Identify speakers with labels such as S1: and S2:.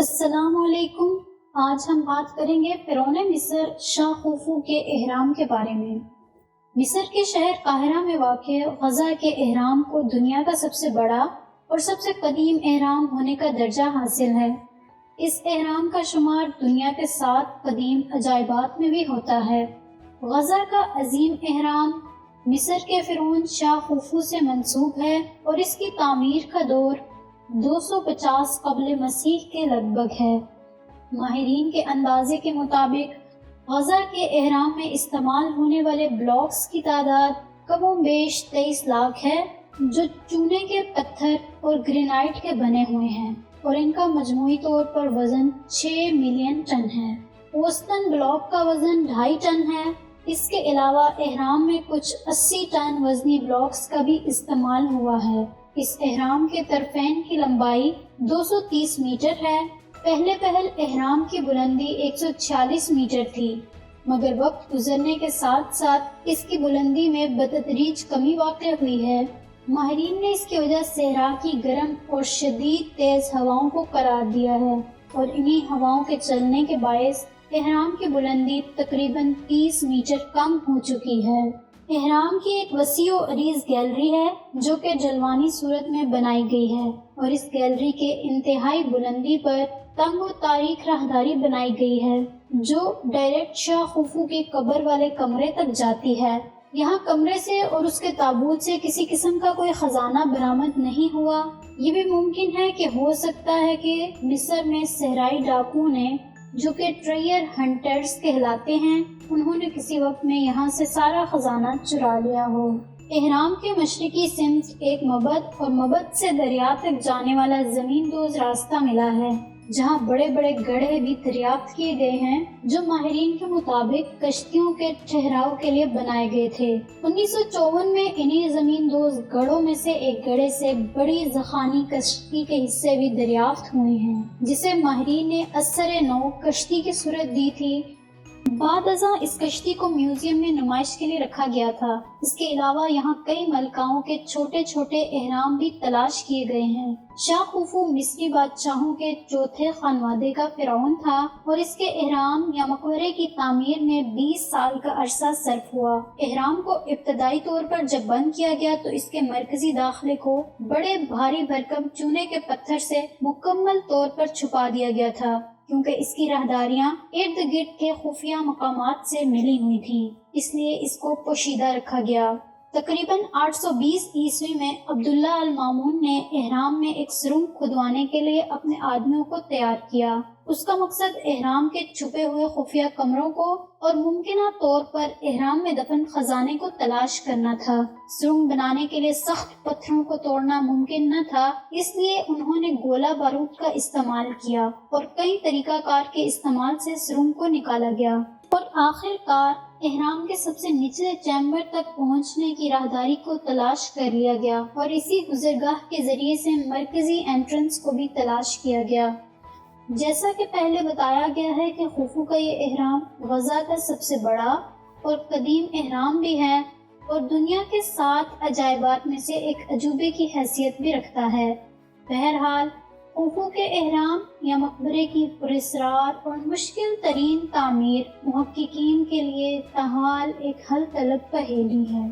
S1: السلام علیکم۔ آج ہم بات کریں گے فرعون مصر شاہ خوفو کے اہرام کے بارے میں۔ مصر کے شہر قاہرہ میں واقع غزہ کے اہرام کو دنیا کا سب سے بڑا اور سب سے قدیم اہرام ہونے کا درجہ حاصل ہے۔ اس اہرام کا شمار دنیا کے 7 قدیم عجائبات میں بھی ہوتا ہے۔ غزہ کا عظیم اہرام مصر کے فرعون شاہ خوفو سے منسوب ہے اور اس کی تعمیر کا دور 250 قبل مسیح کے لگ بھگ ہے۔ ماہرین کے اندازے کے مطابق غزہ کے اہرام میں استعمال ہونے والے بلاکس کی تعداد کم و بیش 23 لاکھ ہے، جو چونے کے پتھر اور گرینائٹ کے بنے ہوئے ہیں اور ان کا مجموعی طور پر وزن 6 ملین ٹن ہے۔ اوسطاً بلاک کا وزن 2.5 ٹن ہے۔ اس کے علاوہ اہرام میں کچھ 80 ٹن وزنی بلاکس کا بھی استعمال ہوا ہے۔ اس اہرام کے طرفین کی لمبائی 230 میٹر ہے۔ پہلے اہرام کی بلندی 146 میٹر تھی، مگر وقت گزرنے کے ساتھ ساتھ اس کی بلندی میں بتدریج کمی واقع ہوئی ہے۔ ماہرین نے اس کی وجہ صحرا کی گرم اور شدید تیز ہواؤں کو قرار دیا ہے اور انہی ہواؤں کے چلنے کے باعث اہرام کی بلندی تقریباً 30 میٹر کم ہو چکی ہے۔ اہرام کی ایک وسیع و عریض گیلری ہے جو کہ جلوانی صورت میں بنائی گئی ہے اور اس گیلری کے انتہائی بلندی پر تنگ و تاریک راہداری بنائی گئی ہے جو ڈائریکٹ شاہ خوفو کی قبر والے کمرے تک جاتی ہے۔ یہاں کمرے سے اور اس کے تابوت سے کسی قسم کا کوئی خزانہ برآمد نہیں ہوا۔ یہ بھی ممکن ہے کہ ہو سکتا ہے کہ مصر میں صحرائی ڈاکوؤں نے، جو کہ ٹریئر ہنٹرز کہلاتے ہیں، انہوں نے کسی وقت میں یہاں سے سارا خزانہ چرا لیا ہو۔ اہرام کے مشرقی سمت ایک مبت اور مبت سے دریا تک جانے والا زمین دوز راستہ ملا ہے، جہاں بڑے بڑے گڑھے بھی دریافت کیے گئے ہیں جو ماہرین کے مطابق کشتیوں کے ٹھہراؤ کے لیے بنائے گئے تھے۔ 1954 میں انہی زمین دوز گڑھوں میں سے ایک گڑھے سے بڑی زخانی کشتی کے حصے بھی دریافت ہوئے ہیں، جسے ماہرین نے اثر نو کشتی کی صورت دی تھی۔ بعد ازاں اس کشتی کو میوزیم میں نمائش کے لیے رکھا گیا تھا۔ اس کے علاوہ یہاں کئی ملکاؤں کے چھوٹے چھوٹے اہرام بھی تلاش کیے گئے ہیں۔ شاہ خوفو مصری بادشاہوں کے چوتھے خانوادے کا فرعون تھا اور اس کے اہرام یا مقبرے کی تعمیر میں 20 سال کا عرصہ صرف ہوا۔ اہرام کو ابتدائی طور پر جب بند کیا گیا تو اس کے مرکزی داخلے کو بڑے بھاری بھرکم چونے کے پتھر سے مکمل طور پر چھپا دیا گیا تھا، کیونکہ اس کی راہداریاں ارد گرد کے خفیہ مقامات سے ملی ہوئی تھیں، اس لیے اس کو پوشیدہ رکھا گیا۔ تقریباً 820 عیسوی میں عبداللہ المامون نے اہرام میں ایک سرنگ کھدوانے کے لیے اپنے آدمیوں کو تیار کیا۔ اس کا مقصد اہرام کے چھپے ہوئے خفیہ کمروں کو اور ممکنہ طور پر اہرام میں دفن خزانے کو تلاش کرنا تھا۔ سرنگ بنانے کے لیے سخت پتھروں کو توڑنا ممکن نہ تھا، اس لیے انہوں نے گولہ بارود کا استعمال کیا اور کئی طریقہ کار کے استعمال سے سرنگ کو نکالا گیا اور آخر کار اہرام کے سب سے نچلے چیمبر تک پہنچنے کی راہداری کو تلاش کر لیا گیا اور اسی گزرگاہ کے ذریعے سے مرکزی انٹرنس کو بھی تلاش کیا گیا۔ جیسا کہ پہلے بتایا گیا ہے کہ خوفو کا یہ اہرام غزہ کا سب سے بڑا اور قدیم اہرام بھی ہے اور دنیا کے 7 عجائبات میں سے ایک عجوبے کی حیثیت بھی رکھتا ہے۔ بہرحال خوفو کے اہرام یا مقبرے کی پراسرار اور مشکل ترین تعمیر محققین کے لیے تاحال ایک حل طلب پہیلی ہے۔